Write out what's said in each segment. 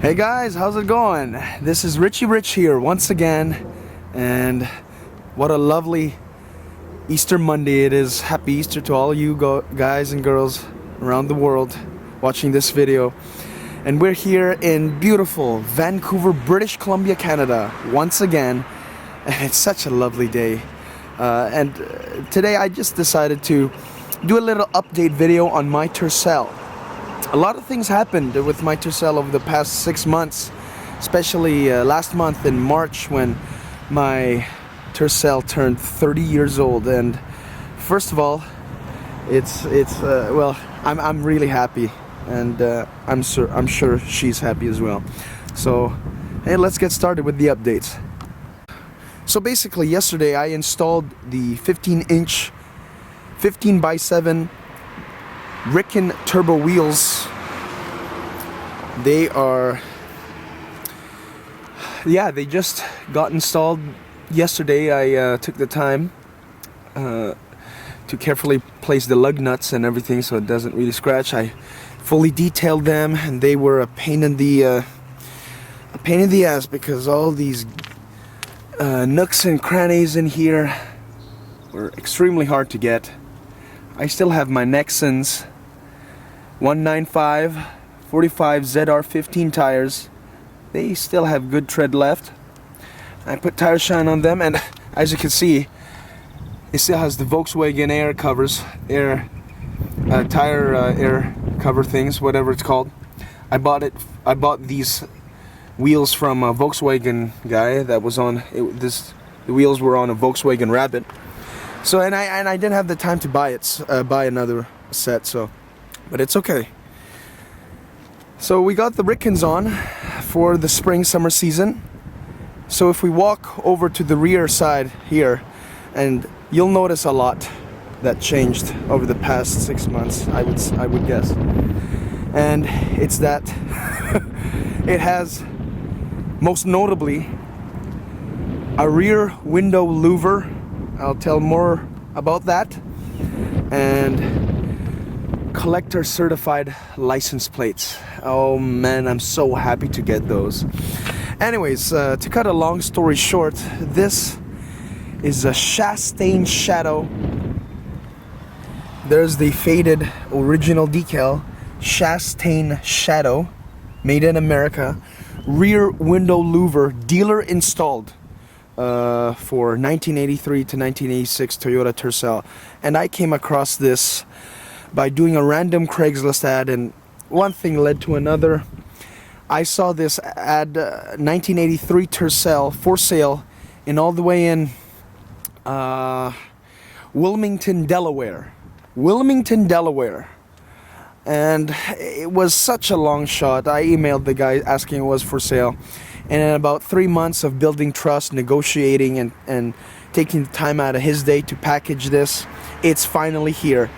Hey guys, how's it going? This is Richie Rich here once again, and what a lovely Easter Monday it is. Happy Easter to all you guys and girls around the world watching this video. And we're here in beautiful Vancouver, British Columbia, Canada once again, and it's such a lovely day. And today I just decided to do a little update video on my Tercel. A lot of things happened with my Tercel over the past 6 months, especially last month in March when my Tercel turned 30 years old. And first of all, well, I'm really happy, and I'm sure she's happy as well. So, hey, let's get started with the updates. So basically, yesterday I installed the 15-inch 15x7 Riken turbo wheels. They just got installed yesterday. I took the time to carefully place the lug nuts and everything so it doesn't really scratch. I fully detailed them, and they were a pain in the ass because all these nooks and crannies in here were extremely hard to get. I still have my Nexans 195 45 ZR15 tires. They still have good tread left. I put tire shine on them, and as you can see, it still has the Volkswagen air covers, air cover things, whatever it's called. I bought these wheels from a Volkswagen guy that was on the wheels were on a Volkswagen Rabbit. So and I didn't have the time to buy another set, so, but it's okay. So we got the Rikens on for the spring summer season. So if we walk over to the rear side here, and you'll notice a lot that changed over the past 6 months, I would guess. And it's that it has, most notably, a rear window louver. I'll tell more about that. And collector certified license plates. Oh man, I'm so happy to get those. Anyways, to cut a long story short, this is a Chastain Shadow. There's the faded original decal, Chastain Shadow, made in America, rear window louver, dealer installed. For 1983 to 1986 Toyota Tercel. And I came across this by doing a random Craigslist ad, and one thing led to another. I saw this ad, 1983 Tercel for sale, in all the way in Wilmington, Delaware. And it was such a long shot. I emailed the guy asking it was for sale. And in about 3 months of building trust, negotiating, and taking the time out of his day to package this, it's finally here.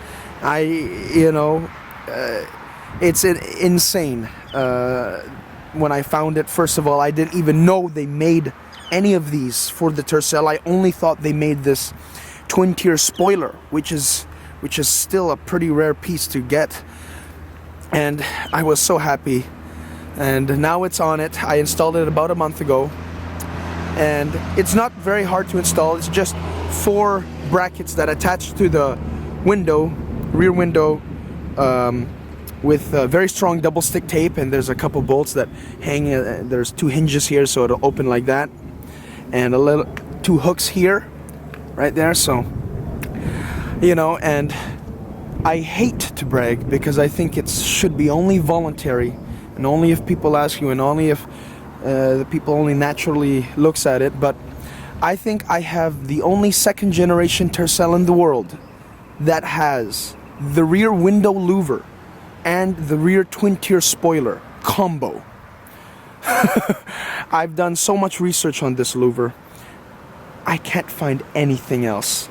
It's insane. When I found it, first of all, I didn't even know they made any of these for the Tercel. I only thought they made this twin-tier spoiler, which is still a pretty rare piece to get. And I was so happy. And now it's on it. I installed it about a month ago, and it's not very hard to install. It's just 4 brackets that attach to the window, rear window, with very strong double stick tape, and there's a couple bolts that hang. There's 2 hinges here, so it'll open like that, and 2 hooks here, right there. So, and I hate to brag because I think it should be only voluntary. And only if people ask you, and only if the people only naturally looks at it. But I think I have the only second generation Tercel in the world that has the rear window louver and the rear twin tier spoiler combo. I've done so much research on this louver. I can't find anything else.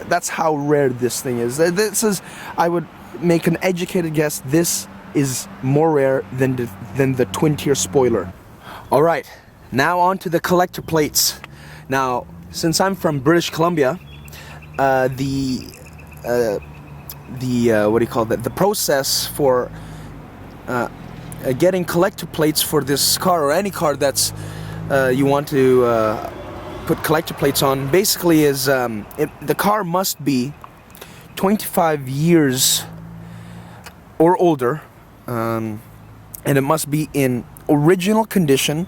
That's how rare this thing is. I would make an educated guess, this is more rare than the twin tier spoiler. All right, now on to the collector plates. Now, since I'm from British Columbia, the what do you call that? The process for getting collector plates for this car, or any car that's you want to put collector plates on, basically is the car must be 25 years or older, and it must be in original condition.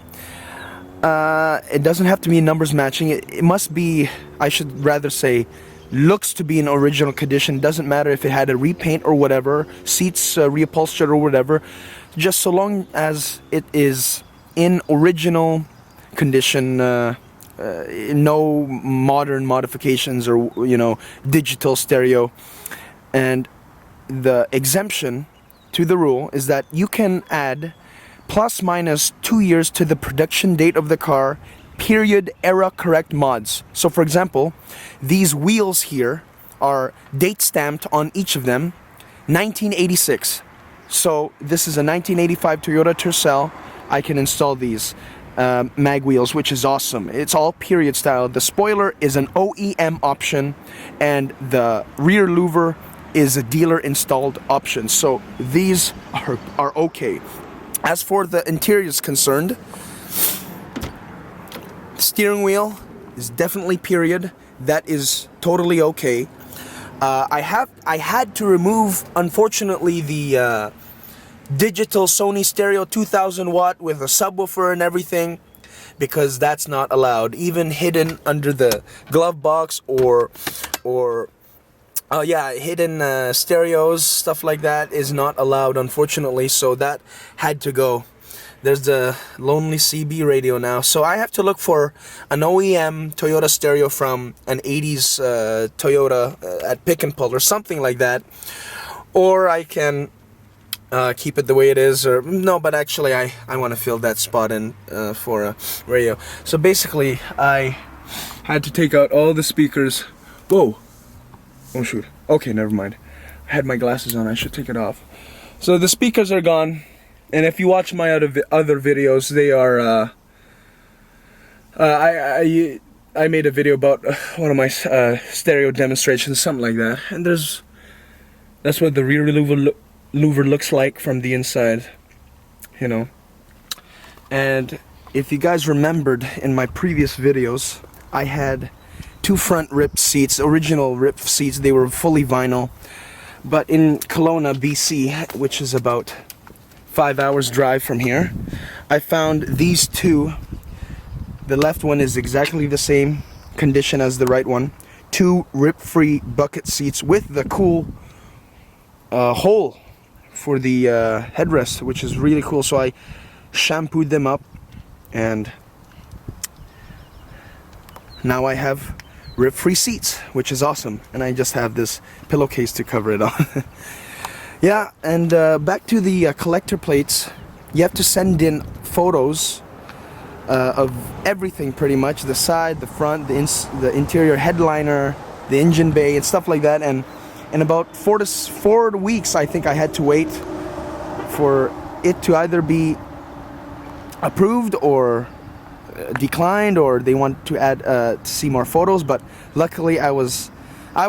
It doesn't have to be numbers matching. It must be, I should rather say, looks to be in original condition. Doesn't matter if it had a repaint or whatever, seats reupholstered or whatever, just so long as it is in original condition, no modern modifications or, you know, digital stereo. And the exemption to the rule is that you can add plus minus 2 years to the production date of the car, period, era correct mods. So for example, these wheels here are date stamped on each of them 1986. So this is a 1985 Toyota Tercel. I can install these mag wheels, which is awesome. It's all period style. The spoiler is an OEM option, and the rear louver is a dealer installed option. So these are okay. As for the interior is concerned, steering wheel is definitely period. That is totally okay. I had to remove, unfortunately, the digital Sony stereo 2000 watt with a subwoofer and everything, because that's not allowed. Even hidden under the glove box or hidden stereos, stuff like that is not allowed, unfortunately. So that had to go. There's the Lonely CB radio now, so I have to look for an OEM Toyota stereo from an 80s Toyota at Pick and Pull or something like that, or I can keep it the way it is. Or no, but actually I want to fill that spot in for a radio. So basically I had to take out all the speakers. Whoa, oh shoot, okay, never mind, I had my glasses on, I should take it off. So the speakers are gone. And if you watch my other videos, they are, I made a video about one of my stereo demonstrations, something like that. And that's what the rear louver looks like from the inside, you know. And if you guys remembered in my previous videos, I had two front ripped seats, original ripped seats. They were fully vinyl. But in Kelowna, BC, which is about 5 hours drive from here, I found these two. The left one is exactly the same condition as the right one. Two rip-free bucket seats with the cool hole for the headrest, which is really cool. So I shampooed them up, and now I have rip-free seats, which is awesome. And I just have this pillowcase to cover it on. Yeah, and back to the collector plates. You have to send in photos of everything, pretty much. The side, the front, the interior headliner, the engine bay, and stuff like that. And in about 4 weeks, I think I had to wait for it to either be approved or declined, or they want to add to see more photos. But luckily, I was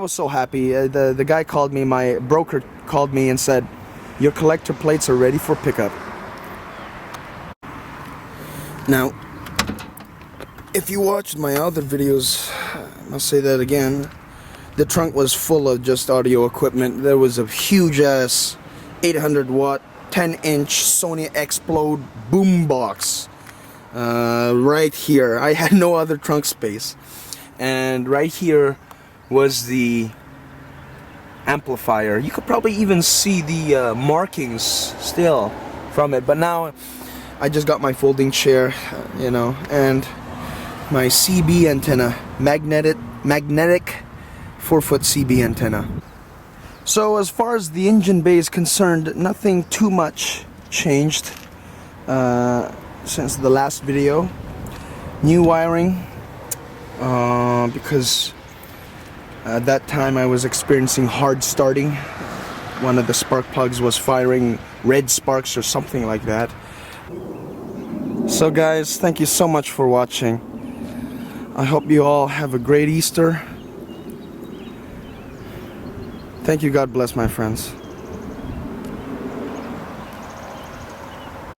so happy. The guy called me, my broker called me and said, your collector plates are ready for pickup. Now, if you watched my other videos, I'll say that again, the trunk was full of just audio equipment. There was a huge ass 800 watt 10-inch Sony Explode boombox right here. I had no other trunk space, and right here was the amplifier. You could probably even see the markings still from it, but now I just got my folding chair, you know, and my CB antenna, magnetic 4-foot CB antenna. So as far as the engine bay is concerned, nothing too much changed since the last video. New wiring, because at that time I was experiencing hard starting. One of the spark plugs was firing red sparks or something like that. So guys, thank you so much for watching. I hope you all have a great Easter. Thank you, God bless, my friends.